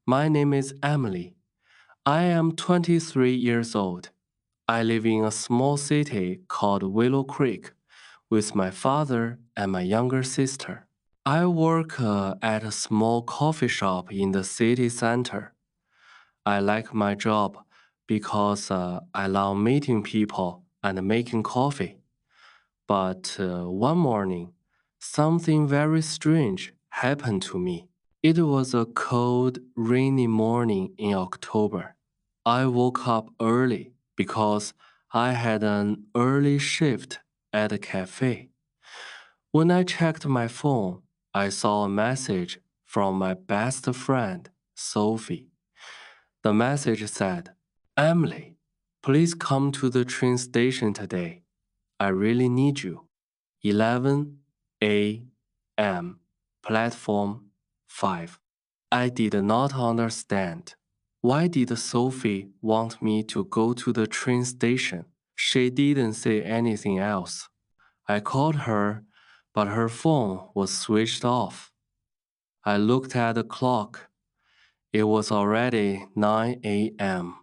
My name is Emily. I am 23 years old. I live in a small city called Willow Creek with my father and my younger sister. I work at a small coffee shop in the city center. I like my job because I love meeting people and making coffee. But one morning, something very strange happened to me. It was a cold, rainy morning in October. I woke up early because I had an early shift at a cafe. When I checked my phone, I saw a message from my best friend, Sophie. The message said, Emily, please come to the train station today. I really need you. 11 a.m. Platform 5. I did not understand. Why did Sophie want me to go to the train station? She didn't say anything else. I called her, but her phone was switched off. I looked at the clock. It was already 9 a.m.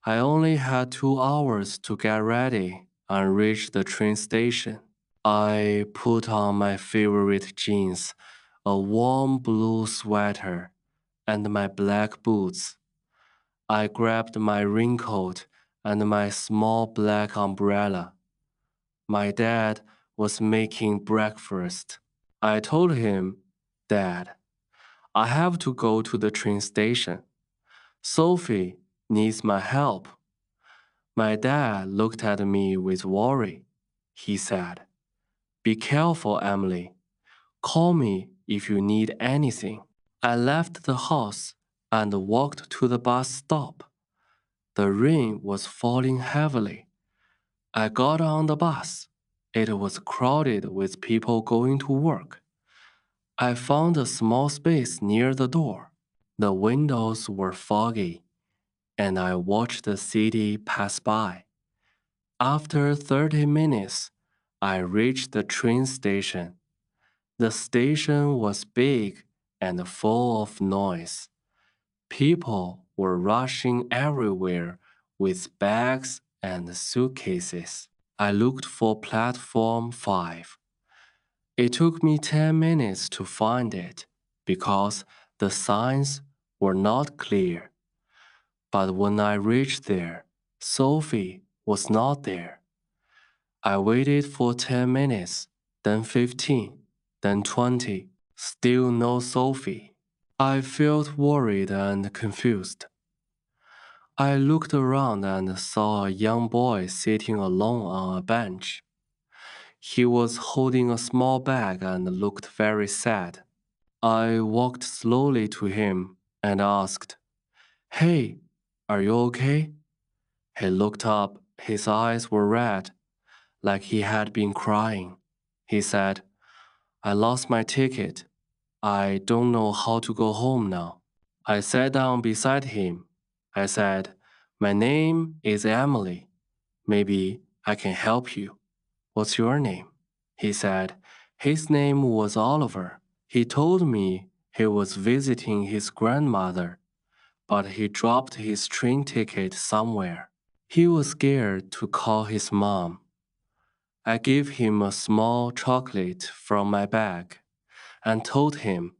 I only had 2 hours to get ready and reach the train station. I put on my favorite jeans, a warm blue sweater, and my black boots. I grabbed my raincoat and my small black umbrella. My dad was making breakfast. I told him, Dad, I have to go to the train station. Sophie needs my help. My dad looked at me with worry. He said, Be careful, Emily. Call me if you need anything. I left the house and walked to the bus stop. The rain was falling heavily. I got on the bus. It was crowded with people going to work. I found a small space near the door. The windows were foggy, and I watched the city pass by. After 30 minutes, I reached the train station. The station was big and full of noise. People were rushing everywhere with bags and suitcases. I looked for platform 5. It took me 10 minutes to find it because the signs were not clear. But when I reached there, Sophie was not there. I waited for 10 minutes, then 15, then 20. Still no Sophie. I felt worried and confused. I looked around and saw a young boy sitting alone on a bench. He was holding a small bag and looked very sad. I walked slowly to him and asked, Hey, are you okay? He looked up. His eyes were red, like he had been crying. He said, I lost my ticket. I don't know how to go home now. I sat down beside him. I said, My name is Emily. Maybe I can help you. What's your name? He said, His name was Oliver. He told me he was visiting his grandmother, but he dropped his train ticket somewhere. He was scared to call his mom. I gave him a small chocolate from my bag and told him,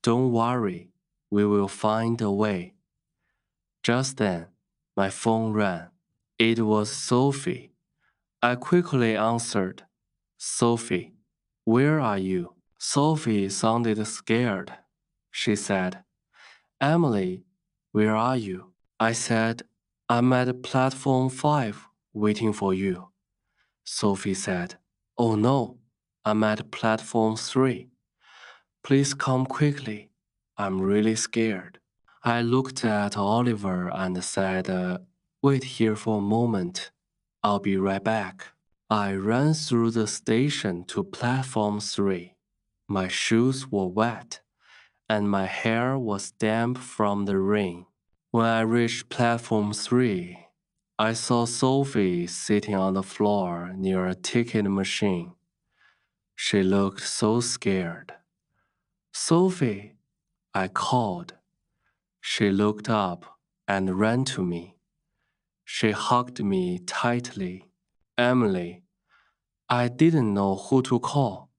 Don't worry, we will find a way. Just then, my phone rang. It was Sophie. I quickly answered, Sophie, where are you? Sophie sounded scared. She said, Emily, where are you? I said, I'm at platform 5 waiting for you. Sophie said, Oh no, I'm at platform 3. Please come quickly. I'm really scared. I looked at Oliver and said, Wait here for a moment. I'll be right back. I ran through the station to platform 3. My shoes were wet, and my hair was damp from the rain. When I reached platform 3, I saw Sophie sitting on the floor near a ticket machine. She looked so scared. Sophie, I called. She looked up and ran to me. She hugged me tightly. Emily, I didn't know who to call.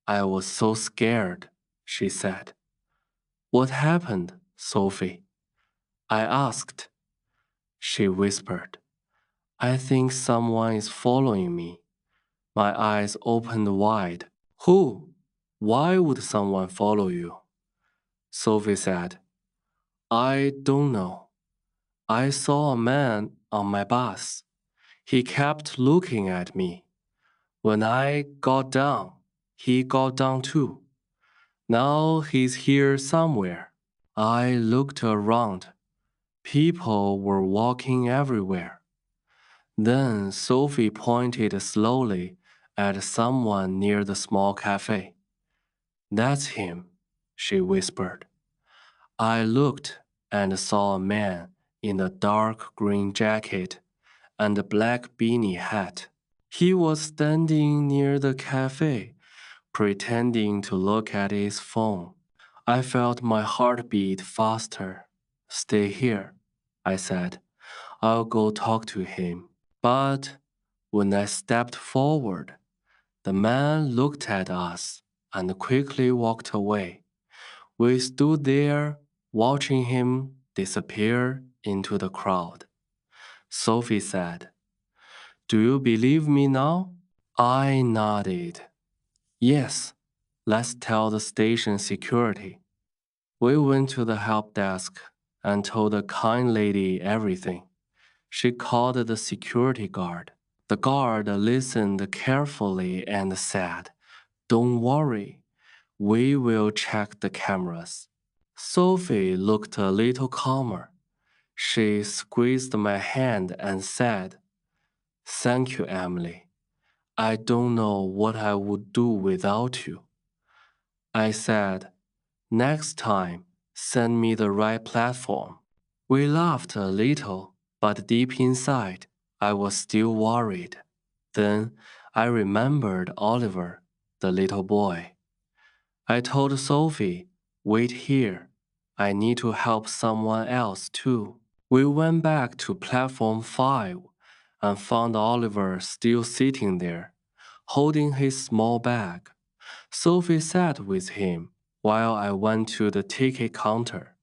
I was so scared, she said. What happened, Sophie? I asked. She whispered, I think someone is following me. My eyes opened wide. Who? Why would someone follow you? Sophie said, I don't know. I saw a man on my bus. He kept looking at me. When I got down, he got down too. Now he's here somewhere. I looked around. People were walking everywhere. Then Sophie pointed slowly at someone near the small cafe. That's him, she whispered. I looked and saw a man in a dark green jacket and a black beanie hat. He was standing near the cafe, pretending to look at his phone. I felt my heart beat faster. Stay here, I said. I'll go talk to him. But when I stepped forward, the man looked at us and quickly walked away. We stood there watching him disappear into the crowd. Sophie said, Do you believe me now? I nodded. Yes, let's tell the station security. We went to the help desk and told the kind lady everything. She called the security guard. The guard listened carefully and said, Don't worry, we will check the cameras. Sophie looked a little calmer. She squeezed my hand and said, Thank you, Emily. I don't know what I would do without you. I said, Next time, send me the right platform. We laughed a little, but deep inside, I was still worried. Then I remembered Oliver, the little boy. I told Sophie, Wait here. I need to help someone else too. We went back to platform 5 and found Oliver still sitting there, holding his small bag. Sophie sat with him while I went to the ticket counter.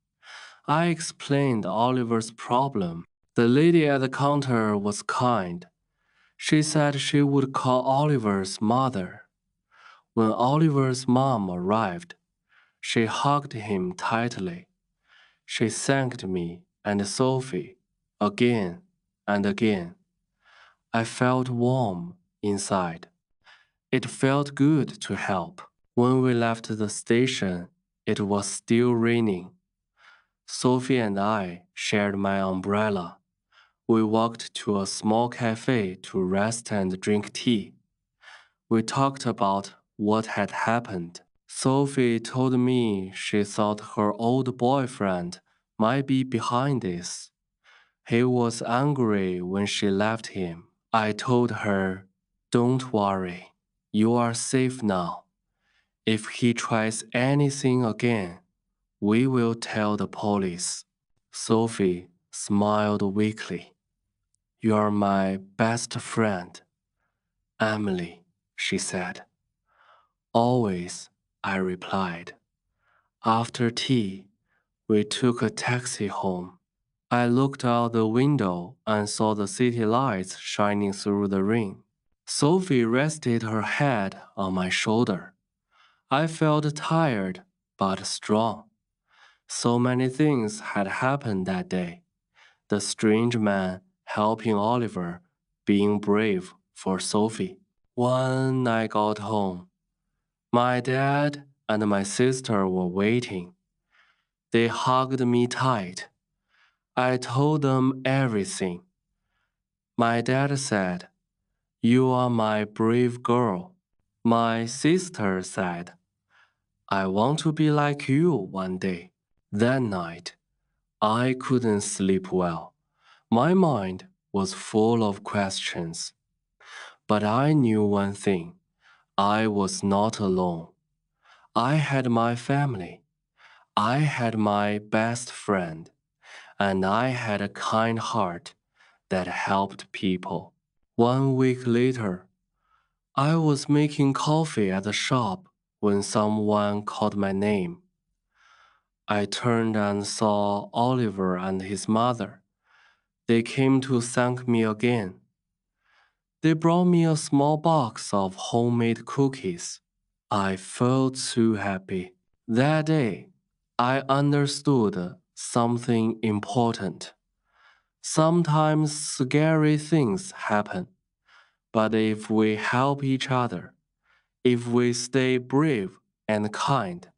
I explained Oliver's problem. The lady at the counter was kind. She said she would call Oliver's mother. When Oliver's mom arrived, she hugged him tightly. She thanked me and Sophie again and again. I felt warm inside. It felt good to help. When we left the station, it was still raining. Sophie and I shared my umbrella. We walked to a small cafe to rest and drink tea. We talked about what had happened. Sophie told me she thought her old boyfriend might be behind this. He was angry when she left him. I told her, Don't worry, you are safe now. If he tries anything again, we will tell the police. Sophie smiled weakly. You're my best friend. Emily, she said. Always, I replied. After tea, we took a taxi home. I looked out the window and saw the city lights shining through the rain. Sophie rested her head on my shoulder. I felt tired but strong. So many things had happened that day. The strange man helping Oliver, being brave for Sophie. When I got home, my dad and my sister were waiting. They hugged me tight. I told them everything. My dad said, You are my brave girl. My sister said, I want to be like you one day. That night, I couldn't sleep well. My mind was full of questions. But I knew one thing. I was not alone. I had my family. I had my best friend, and I had a kind heart that helped people. 1 week later, I was making coffee at the shop when someone called my name. I turned and saw Oliver and his mother. They came to thank me again. They brought me a small box of homemade cookies. I felt so happy. That day, I understood something important. Sometimes scary things happen, but if we help each other, if we stay brave and kind,